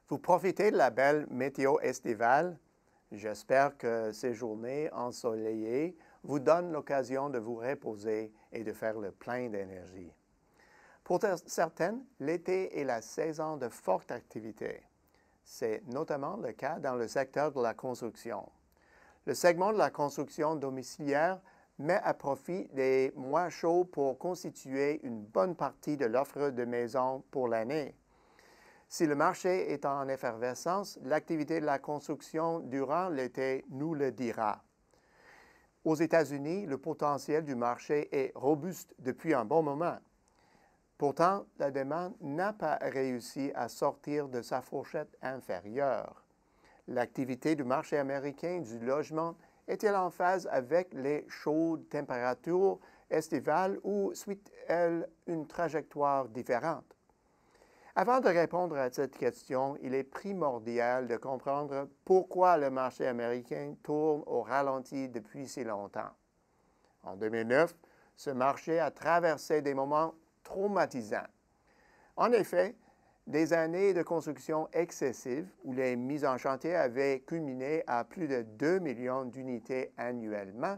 Vous profitez de la belle météo estivale? J'espère que ces journées ensoleillées vous donnent l'occasion de vous reposer et de faire le plein d'énergie. Pour certaines, l'été est la saison de forte activité. C'est notamment le cas dans le secteur de la construction. Le segment de la construction domiciliaire met à profit des mois chauds pour constituer une bonne partie de l'offre de maisons pour l'année. Si le marché est en effervescence, l'activité de la construction durant l'été nous le dira. Aux États-Unis, le potentiel du marché est robuste depuis un bon moment. Pourtant, la demande n'a pas réussi à sortir de sa fourchette inférieure. L'activité du marché américain du logement est-elle en phase avec les chaudes températures estivales ou suit-elle une trajectoire différente? Avant de répondre à cette question, il est primordial de comprendre pourquoi le marché américain tourne au ralenti depuis si longtemps. En 2009, ce marché a traversé des moments traumatisants. En effet, des années de construction excessive où les mises en chantier avaient culminé à plus de 2 millions d'unités annuellement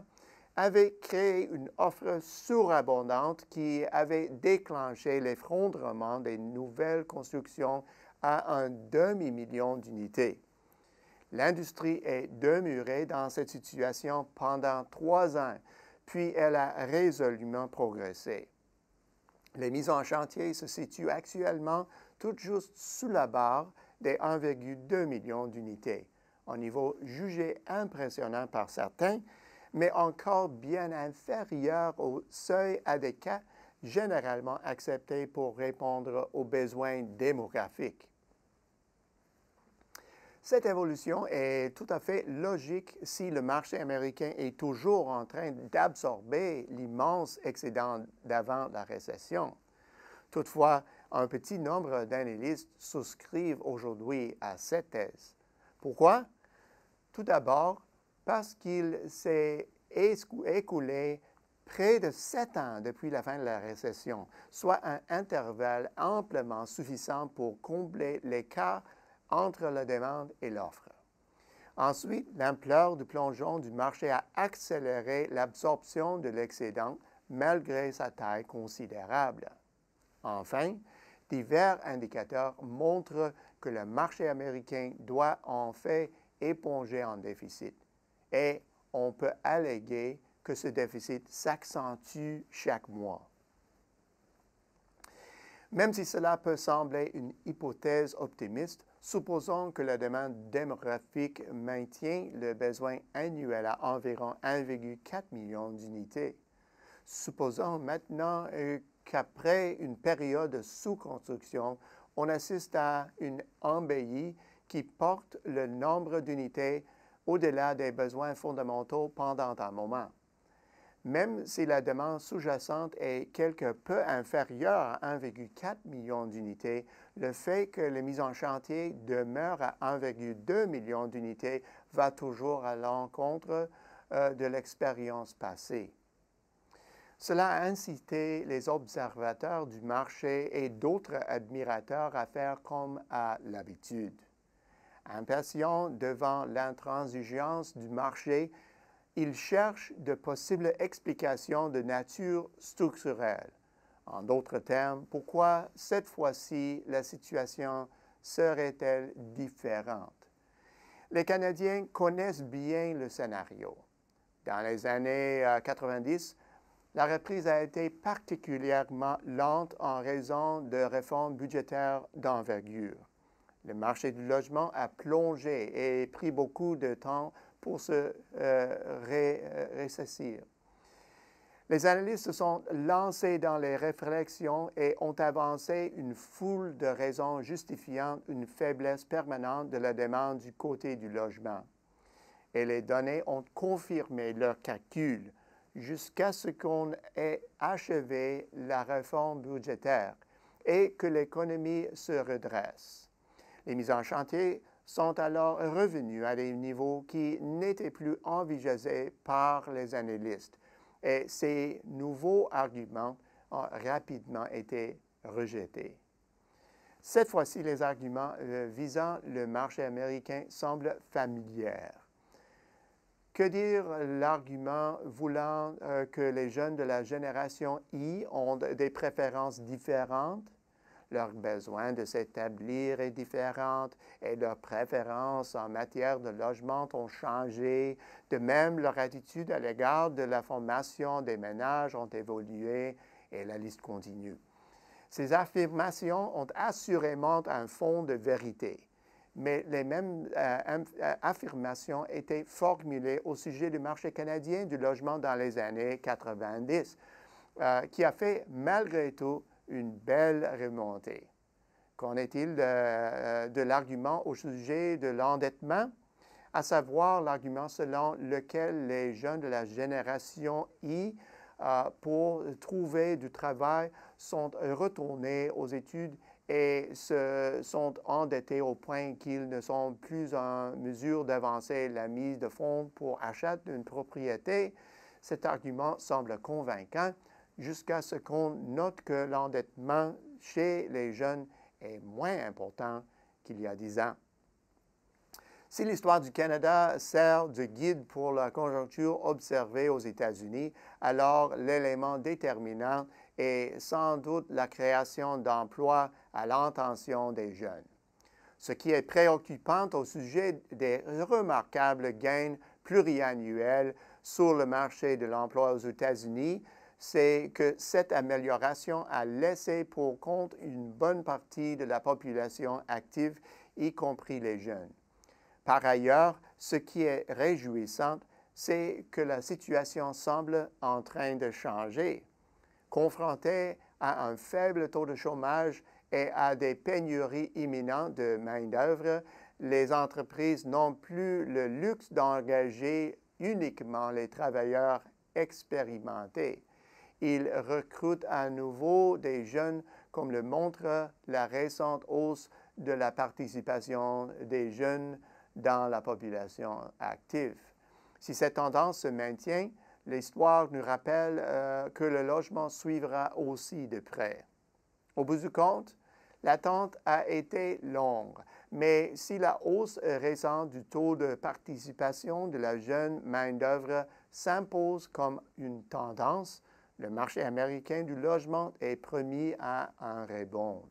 avait créé une offre surabondante qui avait déclenché l'effondrement des nouvelles constructions à un demi-million d'unités. L'industrie est demeurée dans cette situation pendant 3 ans, puis elle a résolument progressé. Les mises en chantier se situent actuellement tout juste sous la barre des 1,2 million d'unités, un niveau jugé impressionnant par certains, mais encore bien inférieur au seuil adéquat généralement accepté pour répondre aux besoins démographiques. Cette évolution est tout à fait logique si le marché américain est toujours en train d'absorber l'immense excédent d'avant la récession. Toutefois, un petit nombre d'analystes souscrivent aujourd'hui à cette thèse. Pourquoi? Tout d'abord, parce qu'il s'est écoulé près de 7 ans depuis la fin de la récession, soit un intervalle amplement suffisant pour combler l'écart entre la demande et l'offre. Ensuite, l'ampleur du plongeon du marché a accéléré l'absorption de l'excédent malgré sa taille considérable. Enfin, divers indicateurs montrent que le marché américain doit en fait éponger un déficit et on peut alléguer que ce déficit s'accentue chaque mois. Même si cela peut sembler une hypothèse optimiste, supposons que la demande démographique maintient le besoin annuel à environ 1,4 million d'unités. Supposons maintenant qu'après une période de sous-construction, on assiste à une embellie qui porte le nombre d'unités au-delà des besoins fondamentaux pendant un moment. Même si la demande sous-jacente est quelque peu inférieure à 1,4 million d'unités, le fait que les mises en chantier demeurent à 1,2 million d'unités va toujours à l'encontre de l'expérience passée. Cela a incité les observateurs du marché et d'autres admirateurs à faire comme à l'habitude. Impatients devant l'intransigeance du marché, ils cherchent de possibles explications de nature structurelle. En d'autres termes, pourquoi cette fois-ci la situation serait-elle différente? Les Canadiens connaissent bien le scénario. Dans les années 90, la reprise a été particulièrement lente en raison de réformes budgétaires d'envergure. Le marché du logement a plongé et pris beaucoup de temps pour se ressaisir. Les analystes se sont lancés dans les réflexions et ont avancé une foule de raisons justifiant une faiblesse permanente de la demande du côté du logement. Et les données ont confirmé leurs calculs jusqu'à ce qu'on ait achevé la réforme budgétaire et que l'économie se redresse. Les mises en chantier sont alors revenues à des niveaux qui n'étaient plus envisagés par les analystes et ces nouveaux arguments ont rapidement été rejetés. Cette fois-ci, les arguments visant le marché américain semblent familiers. Que dire l'argument voulant que les jeunes de la génération I ont des préférences différentes? Leur besoin de s'établir est différent et leurs préférences en matière de logement ont changé. De même, leur attitude à l'égard de la formation des ménages ont évolué et la liste continue. Ces affirmations ont assurément un fond de vérité, mais les mêmes affirmations étaient formulées au sujet du marché canadien du logement dans les années 90, qui a fait malgré tout une belle remontée. Qu'en est-il de l'argument au sujet de l'endettement, à savoir l'argument selon lequel les jeunes de la génération I, pour trouver du travail, sont retournés aux études et se sont endettés au point qu'ils ne sont plus en mesure d'avancer la mise de fonds pour achat d'une propriété? Cet argument semble convaincant jusqu'à ce qu'on note que l'endettement chez les jeunes est moins important qu'il y a 10 ans. Si l'histoire du Canada sert de guide pour la conjoncture observée aux États-Unis, alors l'élément déterminant est sans doute la création d'emplois à l'intention des jeunes. Ce qui est préoccupant au sujet des remarquables gains pluriannuels sur le marché de l'emploi aux États-Unis, c'est que cette amélioration a laissé pour compte une bonne partie de la population active, y compris les jeunes. Par ailleurs, ce qui est réjouissant, c'est que la situation semble en train de changer. Confrontée à un faible taux de chômage et à des pénuries imminentes de main-d'œuvre, les entreprises n'ont plus le luxe d'engager uniquement les travailleurs expérimentés. Ils recrutent à nouveau des jeunes, comme le montre la récente hausse de la participation des jeunes dans la population active. Si cette tendance se maintient, l'histoire nous rappelle que le logement suivra aussi de près. Au bout du compte, l'attente a été longue, mais si la hausse récente du taux de participation de la jeune main-d'œuvre s'impose comme une tendance, le marché américain du logement est promis à un rebond.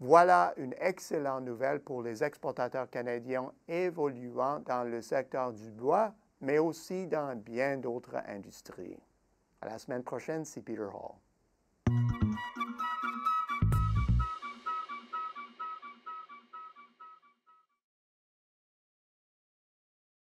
Voilà une excellente nouvelle pour les exportateurs canadiens évoluant dans le secteur du bois, mais aussi dans bien d'autres industries. À la semaine prochaine, c'est Peter Hall.